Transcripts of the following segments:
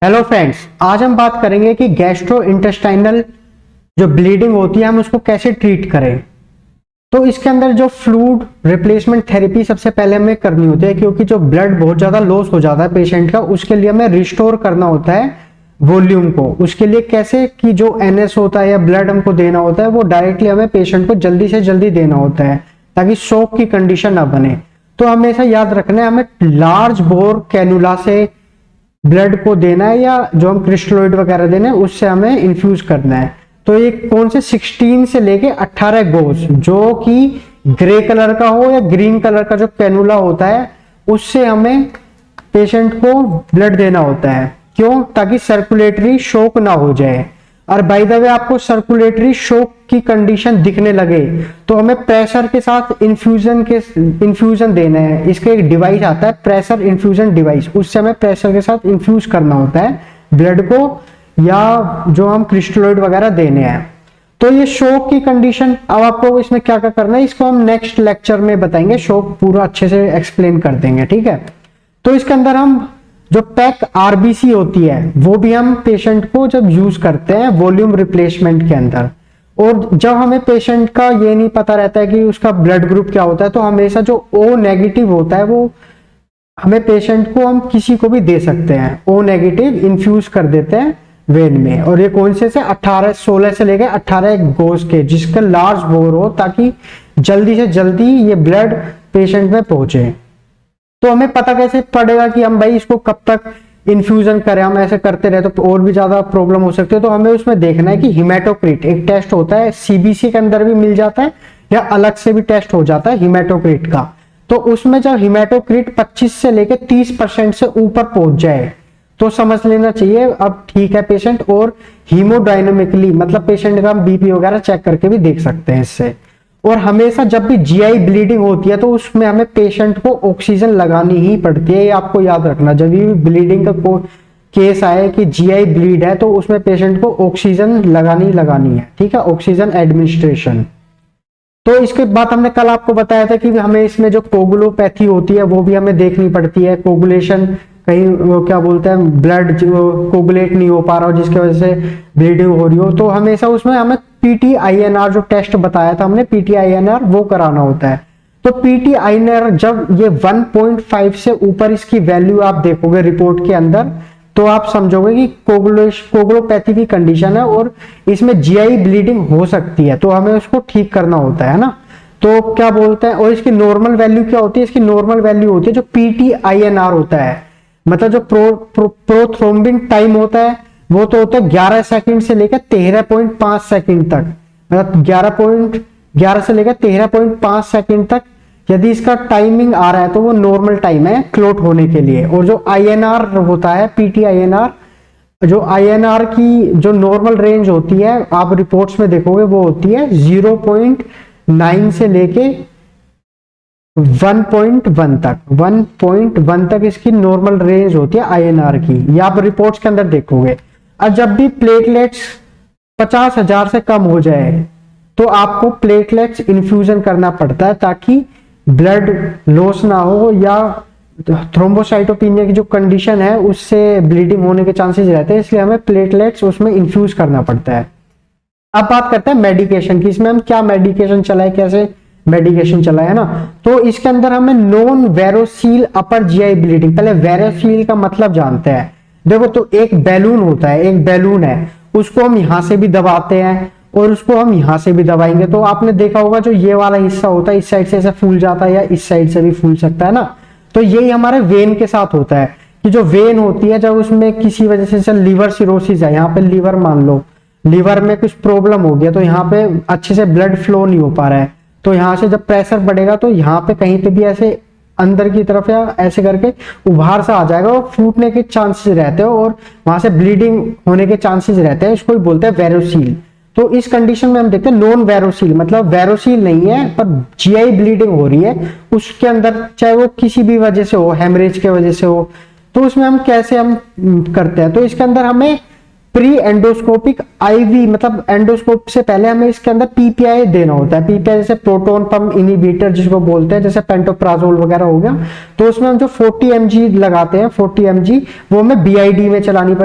Hello friends, आज हम बात करेंगे कि गैस्ट्रो इंटेस्टाइनल जो ब्लीडिंग होती है हम उसको कैसे ट्रीट करें। तो इसके अंदर जो फ्लूइड रिप्लेसमेंट थेरेपी सबसे पहले हमें करनी होती है, क्योंकि जो ब्लड बहुत ज़्यादा लॉस हो जाता है पेशेंट का, उसके लिए हमें रिस्टोर करना होता है वॉल्यूम को। उसके लिए कैसे कि जो एनएस होता है या ब्लड हमको देना होता है वो डायरेक्टली हमें पेशेंट को जल्दी से जल्दी देना होता है ताकि शॉक की कंडीशन ना बने। तो हमेशा याद रखना है हमें लार्ज बोर कैनुला से ब्लड को देना है या जो हम क्रिस्टलोइड वगैरह देना है उससे हमें इन्फ्यूज करना है। तो ये कौन से 16 से लेके 18 गोज जो कि ग्रे कलर का हो या ग्रीन कलर का जो कैनुला होता है उससे हमें पेशेंट को ब्लड देना होता है। क्यों? ताकि सर्कुलेटरी शॉक ना हो जाए। और बाय द वे आपको सर्कुलेटरी शॉक की कंडीशन दिखने लगे तो हमें प्रेशर के साथ इन्फ्यूजन देना है। इसका एक डिवाइस आता है प्रेशर इन्फ्यूजन डिवाइस, उससे हमें प्रेशर के साथ इन्फ्यूज करना होता है ब्लड को या जो हम क्रिस्टलोइड वगैरह देने हैं। तो ये शॉक की कंडीशन, अब आपको इसमें क्या क्या करना है इसको हम नेक्स्ट लेक्चर में बताएंगे, शॉक पूरा अच्छे से एक्सप्लेन कर देंगे, ठीक है। तो इसके अंदर हम जो पैक आरबीसी होती है वो भी हम पेशेंट को जब यूज करते हैं वॉल्यूम रिप्लेसमेंट के अंदर, और जब हमें पेशेंट का ये नहीं पता रहता है कि उसका ब्लड ग्रुप क्या होता है तो हमेशा जो ओ नेगेटिव होता है वो हमें पेशेंट को हम किसी को भी दे सकते हैं। ओ नेगेटिव इन्फ्यूज कर देते हैं वेन में, और ये कौन से 16 से लेकर 18 गोज के जिसका लार्ज बोर हो ताकि जल्दी से जल्दी ये ब्लड पेशेंट में पहुंचे। तो हमें पता कैसे पड़ेगा कि हम भाई इसको कब तक इन्फ्यूजन करें, हम ऐसे करते रहे तो और भी ज्यादा प्रॉब्लम हो सकती है। तो हमें उसमें देखना है कि हिमेटोक्रिट एक टेस्ट होता है, सीबीसी के अंदर भी मिल जाता है या अलग से भी टेस्ट हो जाता है हिमेटोक्रिट का। तो उसमें जब हिमेटोक्रिट 25 से लेकर 30% से ऊपर पहुंच जाए तो समझ लेना चाहिए अब ठीक है पेशेंट। और हीमोडायनामिकली मतलब पेशेंट का बीपी वगैरह चेक करके भी देख सकते हैं इससे। और हमेशा जब भी जीआई ब्लीडिंग होती है तो उसमें हमें पेशेंट को ऑक्सीजन लगानी ही पड़ती है, ये आपको याद रखना। जब भी ब्लीडिंग का केस आए कि जीआई ब्लीड है तो उसमें पेशेंट को ऑक्सीजन लगानी है, ठीक है, ऑक्सीजन एडमिनिस्ट्रेशन। तो इसके बाद हमने कल आपको बताया था कि हमें इसमें जो कोगुलोपैथी होती है वो भी हमें देखनी पड़ती है। कोगुलेशन कहीं वो क्या बोलते हैं ब्लड जो कोगुलेट नहीं हो पा रहा हो जिसकी वजह से ब्लीडिंग हो रही हो, तो हमेशा उसमें हमें पीटीआईएनआर जो टेस्ट बताया था हमने पीटीआईएनआर वो कराना होता है। तो पीटीआईएनआर जब ये 1.5 से ऊपर इसकी वैल्यू आप देखोगे रिपोर्ट के अंदर तो आप समझोगे कि कोगुलोपैथी की कंडीशन है और इसमें जीआई ब्लीडिंग हो सकती है, तो हमें उसको ठीक करना होता है ना। तो क्या बोलते हैं, और इसकी नॉर्मल वैल्यू क्या होती है? इसकी नॉर्मल वैल्यू होती है जो पीटीआईएनआर होता है, मतलब जो प्रोथ्रोम्बिन टाइम होता है वो तो होता है 11 सेकंड से लेकर 13.5 सेकंड तक, मतलब 11 से लेकर 13.5 सेकंड तक यदि इसका टाइमिंग आ रहा है तो वो नॉर्मल टाइम है क्लोट होने के लिए। और जो आईएनआर होता है पीटीआईएनआर, जो आईएनआर की जो नॉर्मल रेंज होती है आप रिपोर्ट्स में देखोगे वो होती है 0.9 से लेके 1.1 तक इसकी नॉर्मल रेंज होती है आईएनआर की, ये आप रिपोर्ट्स के अंदर देखोगे। और जब भी प्लेटलेट्स 50,000 से कम हो जाए तो आपको प्लेटलेट्स इन्फ्यूजन करना पड़ता है ताकि ब्लड लॉस ना हो या थ्रोम्बोसाइटोपिनिया की जो कंडीशन है उससे ब्लीडिंग होने के चांसेस रहते हैं, इसलिए हमें प्लेटलेट्स उसमें इन्फ्यूज करना पड़ता है। अब बात करते हैं मेडिकेशन की, इसमें हम क्या मेडिकेशन चलाए, कैसे मेडिकेशन चलाए, है ना। तो इसके अंदर हमें नॉन वेरोसील अपर जीआई ब्लीडिंग, पहले वेरोसील का मतलब जानते हैं। देखो तो एक बैलून होता है, एक बैलून है उसको हम यहां से भी दबाते हैं और उसको हम यहां से भी दबाएंगे। तो आपने देखा होगा जो ये वाला हिस्सा होता है इस साइड से ऐसा फूल जाता है या इस साइड से भी फूल सकता है ना। तो यही हमारे वेन के साथ होता है कि जो वेन होती है जब उसमें किसी वजह से लीवर सिरोसिस है, यहाँ पे लीवर मान लो लीवर में कुछ प्रॉब्लम हो गया तो यहाँ पे अच्छे से ब्लड फ्लो नहीं हो पा रहा है, तो यहाँ से जब प्रेशर बढ़ेगा तो यहाँ पे कहीं पे भी ऐसे अंदर की तरफ या ऐसे करके उभार सा आ जाएगा और फूटने के चांसेस रहते हैं और वहां से ब्लीडिंग होने के चांसेस रहते हैं, इसको ही बोलते हैं वेरोसील। तो इस कंडीशन में हम देखते हैं नॉन वेरोसील, मतलब वेरोसील नहीं है पर जीआई ब्लीडिंग हो रही है उसके अंदर, चाहे वो किसी भी वजह से हो, हेमरेज के वजह से हो, तो उसमें हम कैसे हम करते हैं। तो इसके अंदर हमें प्री एंडोस्कोपिक आईवी, मतलब एंडोस्कोप से पहले हमें इसके अंदर पीपीआई देना होता है। पीपीआई जैसे प्रोटोन पंप इनहिबिटर जिसको बोलते हैं, जैसे पेंटोप्राजोल वगैरह हो गया, तो उसमें हम जो 40 mg लगाते हैं, 40 mg वो हमें बीआईडी में चलानी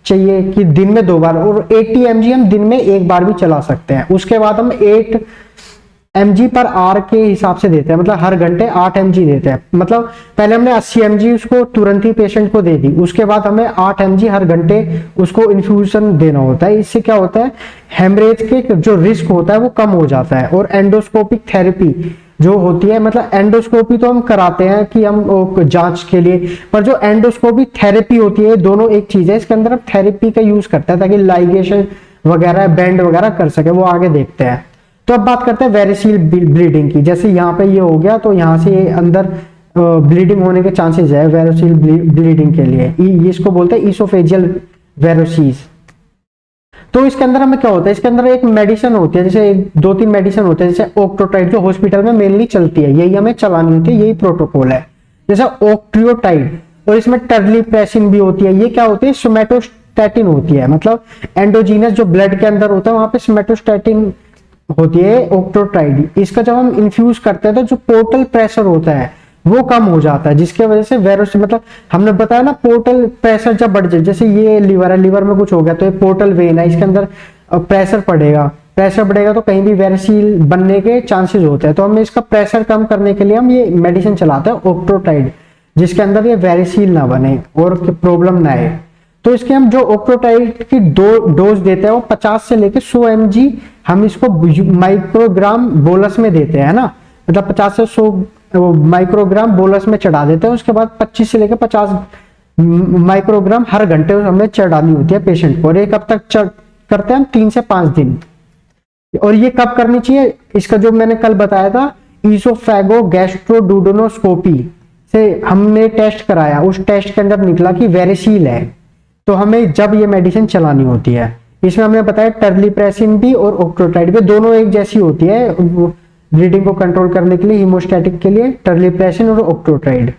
चाहिए कि दिन में 2 बार, और 80 mg हम दिन में 1 बार भी चला सकते हैं। उसके बाद हम 8 mg पर आर के हिसाब से देते हैं, मतलब हर घंटे 8 mg देते हैं। मतलब पहले हमने 80 mg उसको तुरंत ही पेशेंट को दे दी, उसके बाद हमें 8 mg हर घंटे उसको इन्फ्यूजन देना होता है। इससे क्या होता है, हेमरेज के जो रिस्क होता है वो कम हो जाता है। और एंडोस्कोपिक थेरेपी जो होती है, मतलब एंडोस्कोपी तो हम कराते हैं कि हम जांच के लिए, पर जो एंडोस्कोपिक थेरेपी होती है दोनों एक चीज है। इसके अंदर हम थेरेपी का यूज करते हैं ताकि लाइगेशन वगैरह बेंड वगैरह कर सके, वो आगे देखते हैं। तो अब बात करते हैं वेरिसील ब्लीडिंग की। जैसे यहाँ पे ये हो गया तो यहाँ से ये अंदर ब्लीडिंग होने के चांसेस है वेरिसील ब्लीडिंग के लिए, इसको बोलते हैं इसोफेजियल वेरोसीज। तो इसके अंदर हमें क्या होता है, इसके अंदर एक मेडिसिन होती है, जैसे 2-3 मेडिसिन होते हैं, जैसे ऑक्ट्रोटाइड जो हॉस्पिटल में मेनली चलती है, यही हमें चलानी होती है, यही प्रोटोकॉल है। जैसे ऑक्ट्रियोटाइड, और इसमें टर्लीप्रेसिन भी होती है। ये क्या होती है, सोमेटोस्टैटिन होती है, मतलब एंडोजीनस जो ब्लड के अंदर होता है वहां पे सोमेटोस्टैटिन होती है ऑक्ट्रोटाइड। इसका जब हम इन्फ्यूज करते हैं तो जो पोर्टल प्रेशर होता है वो कम हो जाता है, जिसके वजह से वेरोस, मतलब हमने बताया ना पोर्टल प्रेशर जब बढ़ जाए, जैसे ये लीवर है, लीवर में कुछ हो गया तो ये पोर्टल वेन है, इसके अंदर प्रेशर पड़ेगा, प्रेशर बढ़ेगा तो कहीं भी वेरिसील बनने के चांसेस होते हैं। तो हमें इसका प्रेशर कम करने के लिए हम ये मेडिसिन चलाते हैं ऑक्ट्रोटाइड, जिसके अंदर ये वेरिसील ना बने और प्रॉब्लम ना आए। तो इसके हम जो ऑक्ट्रोटाइड की डोज देते हैं वो 50 से लेकर 100 mg हम इसको माइक्रोग्राम बोलस में देते हैं ना, मतलब 50 से 100 माइक्रोग्राम बोलस में चढ़ा देते हैं। उसके बाद 25 से लेकर 50 माइक्रोग्राम हर घंटे हमें चढ़ानी होती है पेशेंट को। और ये कब तक करते हैं हम, 3 से 5 दिन। और ये कब करनी चाहिए, इसका जो मैंने कल बताया था ईसोफेगो गैस्ट्रोडुडेनोस्कोपी से हमने टेस्ट कराया, उस टेस्ट के अंदर निकला कि वेरिसील है, तो हमें जब ये मेडिसिन चलानी होती है। इसमें हमने बताया टर्लीप्रेसिन भी और ऑक्ट्रोटाइड भी दोनों एक जैसी होती है ब्लीडिंग को कंट्रोल करने के लिए, हीमोस्टैटिक के लिए टर्लीप्रेसिन और ऑक्ट्रोटाइड।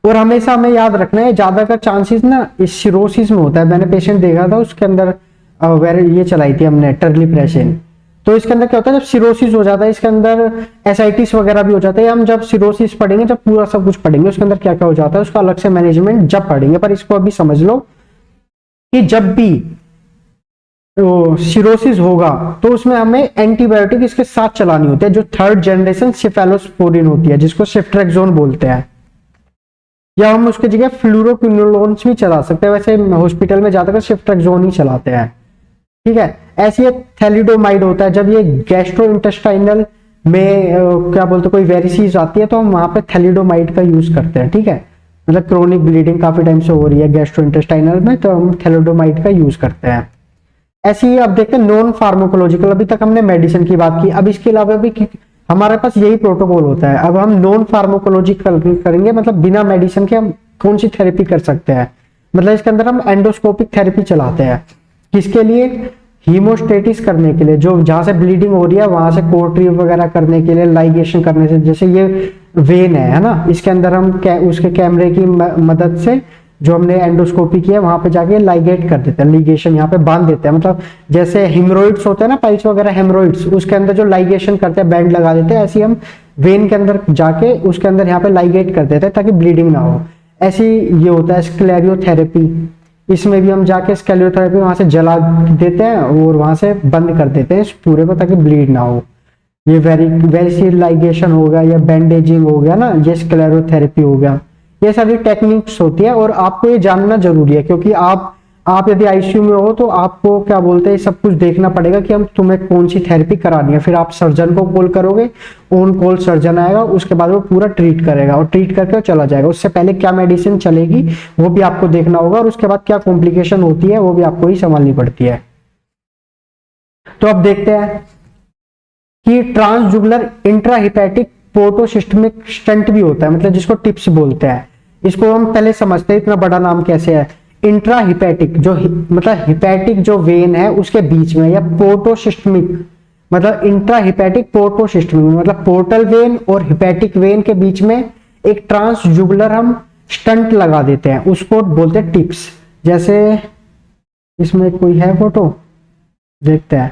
और हमेशा हमें याद रखना है ज्यादातर चांसेस ना इस सिरोसिस में होता है। मैंने पेशेंट देखा था उसके अंदर ये चलाई थी हमने टर्लीप्रेसिन, तो इसके अंदर क्या होता है जब सिरोसिस हो जाता है, इसके अंदर एसाइटिस वगैरह भी हो जाता है। हम जब सिरोसिस पढ़ेंगे, जब पूरा सब कुछ पढ़ेंगे उसके अंदर क्या क्या हो जाता है उसका अलग से मैनेजमेंट जब पढ़ेंगे। पर इसको अभी समझ लो कि जब भी सिरोसिस होगा तो उसमें हमें एंटीबायोटिक इसके साथ चलानी होती है, जो 3rd जनरेशन सिफेलोस्पोरिन होती है, जिसको सिफ्ट्रेक्सोन बोलते हैं, या हम उसकी जगह फ्लूरोक्विनोलोन्स भी चला सकते हैं। वैसे हॉस्पिटल में ज्यादातर सिफ्ट्रेक्सोन ही चलाते हैं, ठीक है। ऐसे थैलिडोमाइड होता है, जब ये गैस्ट्रोइंटेस्टाइनल में क्या बोलते कोई वेरिसीज आती है तो हम वहां पे थैलिडोमाइड का यूज करते हैं, ठीक है। मतलब क्रोनिक ब्लीडिंग काफी टाइम से हो रही है गैस्ट्रोइंटेस्टाइनल में, तो हम थैलिडोमाइड का यूज करते हैं। ऐसे ही अब देखते हैं नॉन फार्माकोलॉजिकल, अभी तक हमने मेडिसिन की बात की, अब इसके अलावा भी हमारे पास यही प्रोटोकॉल होता है। अब हम नॉन फार्माकोलॉजिकल करेंगे, मतलब बिना मेडिसिन के हम कौन सी थेरेपी कर सकते हैं। मतलब इसके अंदर हम एंडोस्कोपिक थेरेपी चलाते हैं, किसके लिए, हीमोस्टेटिस करने के लिए, जो जहां से ब्लीडिंग हो रही है वहां से कोर्ट्रीव वगैरह करने के लिए, लाइगेशन करने से। जैसे ये वेन है ना, इसके अंदर हम उसके कैमरे की मदद से जो हमने एंडोस्कोपी किया वहां पे जाके लाइगेट कर देते हैं, लिगेशन यहाँ पे बांध देते हैं। मतलब जैसे हेमरोइड्स होते हैं ना, पाइल्स वगैरह हेमरोइड्स, उसके अंदर जो लाइगेशन करते हैं बैंड लगा देते हैं, ऐसे हम वेन के अंदर जाके उसके अंदर यहाँ पे लाइगेट कर देते हैं ताकि ब्लीडिंग ना हो। ऐसे ये होता है स्क्लेरियोथेरेपी, इसमें भी हम जाके स्क्लेरियोथेरेपी वहां से जला देते हैं और वहां से बंद कर देते हैं इस पूरे को ताकि ब्लीड ना हो। ये वेरिसील लाइगेशन हो गया या बैंडेजिंग हो गया ना, ये स्क्लेरोथेरेपी हो गया। ये सारी टेक्निक्स होती है और आपको ये जानना जरूरी है, क्योंकि आप यदि आईसीयू में हो तो आपको क्या बोलते हैं सब कुछ देखना पड़ेगा कि हम तुम्हें कौन सी थेरेपी करानी है। फिर आप सर्जन को कॉल करोगे, ऑन कॉल सर्जन आएगा, उसके बाद वो पूरा ट्रीट करेगा और ट्रीट करके चला जाएगा। उससे पहले क्या मेडिसिन चलेगी वो भी आपको देखना होगा, और उसके बाद क्या कॉम्प्लिकेशन होती है वो भी आपको ही संभालनी पड़ती है। तो अब देखते हैं कि ट्रांसजुगुलर इंट्राहिपैटिक पोर्टोसिस्टमिक स्टंट भी होता है, मतलब जिसको टिप्स बोलते हैं। इसको हम पहले समझते हैं इतना बड़ा नाम कैसे है। इंट्राहिपैटिक जो मतलब हिपैटिक जो वेन है उसके बीच में, या पोर्टोसिस्टमिक मतलब इंट्राहिपैटिक पोर्टोसिस्टमिक मतलब पोर्टल वेन और हिपैटिक वेन के बीच में एक ट्रांसजुगुलर हम स्टंट लगा देते हैं, उसको बोलते हैं टिप्स। जैसे इसमें कोई है फोटो, देखते हैं।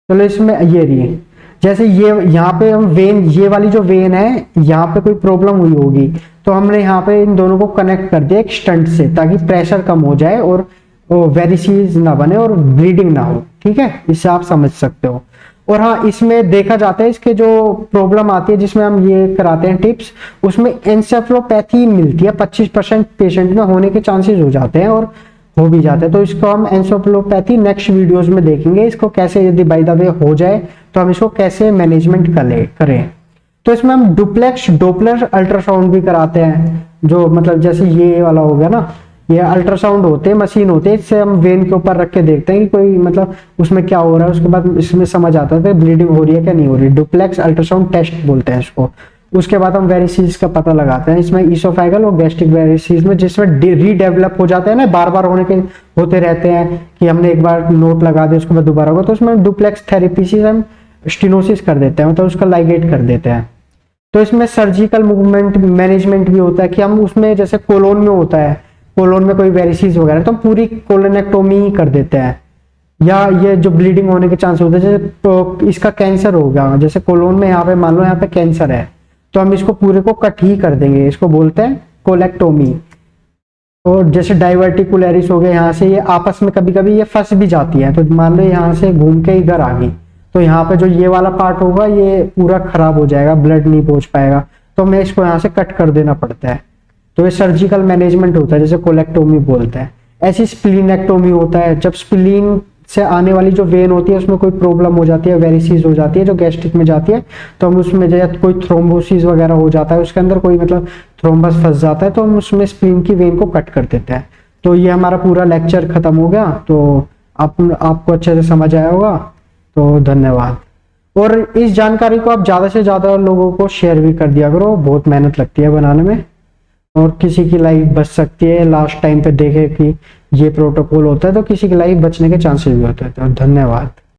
चलो इसमें ये रही, जैसे ये यहाँ पे हम वेन, ये वाली जो वेन है यहाँ पे कोई प्रॉब्लम हुई होगी, तो हमने यहाँ पे इन दोनों को कनेक्ट कर दिया एक स्टंट से, ताकि प्रेशर कम हो जाए और वेरिसीज ना बने और ब्लीडिंग ना हो। ठीक है, इससे आप समझ सकते हो। और हाँ, इसमें देखा जाता है इसके जो प्रॉब्लम आती है जिसमें हम ये कराते हैं टिप्स, उसमें एंसेफेलोपैथी मिलती है, 25% पेशेंट में होने के चांसेस हो जाते हैं और हो भी जाते हैं। तो इसको हम एंसेफेलोपैथी नेक्स्ट वीडियोस में देखेंगे, इसको कैसे यदि बाय द वे हो जाए तो हम इसको कैसे मैनेजमेंट करें। तो इसमें हम डुप्लेक्स डोपलर अल्ट्रासाउंड भी कराते हैं, जो मतलब जैसे ये वाला हो गया ना, ये अल्ट्रासाउंड होते हैं, मशीन होते हैं, इससे हम वेन के ऊपर रख के देखते हैं कि कोई मतलब उसमें क्या हो रहा है, उसके बाद इसमें समझ आता है ब्लीडिंग हो रही है क्या नहीं हो रही। डुप्लेक्स अल्ट्रासाउंड टेस्ट बोलते हैं इसको। उसके बाद हम वेरिसीज का पता लगाते हैं इसमें ईसोफेगल और गैस्ट्रिक वेरिसीज में, जिसमें रीडेवलप हो जाते हैं ना, बार बार होते रहते हैं कि हमने एक बार नोट लगा दिया उसके बाद दोबारा होगा, तो उसमें डुप्लेक्स थेरेपी से हम स्टेनोसिस कर देते हैं, मतलब उसका लाइगेट कर देते हैं। तो इसमें सर्जिकल मूवमेंट मैनेजमेंट भी होता है कि हम उसमें, जैसे कोलोन में होता है, कोलोन में कोई वेरिसीज वगैरह, तो हम पूरी कोलोनेक्टोमी कर देते हैं। या ये जो ब्लीडिंग होने के चांस होते हैं, जैसे तो इसका कैंसर हो गया, जैसे कोलोन में यहाँ पे मान लो यहाँ पे कैंसर है, तो हम इसको पूरे को कट ही कर देंगे, इसको बोलते हैं कोलेक्टोमी। और जैसे डाइवर्टिकुलरिस हो गया, यहाँ से ये आपस में कभी कभी ये फंस भी जाती है, तो मान लो यहाँ से घूम के इधर आ गई, तो यहाँ पे जो ये वाला पार्ट होगा ये पूरा खराब हो जाएगा, ब्लड नहीं पहुंच पाएगा, तो हमें इसको यहाँ से कट कर देना पड़ता है। तो ये सर्जिकल मैनेजमेंट होता है, जैसे कोलेक्टोमी बोलते हैं। ऐसी स्प्लीनेक्टोमी होता है, जब स्प्लीन से आने वाली जो वेन होती है उसमें कोई प्रॉब्लम हो जाती है, वेरिसीज हो जाती है जो गैस्ट्रिक में जाती है, तो हम उसमें जैसे कोई थ्रोम्बोसिस वगैरह हो जाता है, उसके अंदर कोई मतलब थ्रोम्बस फंस जाता है, तो हम उसमें स्प्लीन की वेन को कट कर देते हैं। तो ये हमारा पूरा लेक्चर खत्म हो गया। तो आपको अच्छे से समझ आया होगा, तो धन्यवाद। और इस जानकारी को आप ज़्यादा से ज़्यादा लोगों को शेयर भी कर दिया करो, बहुत मेहनत लगती है बनाने में, और किसी की लाइफ बच सकती है। लास्ट टाइम पे देखे कि ये प्रोटोकॉल होता है तो किसी की लाइफ बचने के चांसेस भी होते हैं। तो धन्यवाद।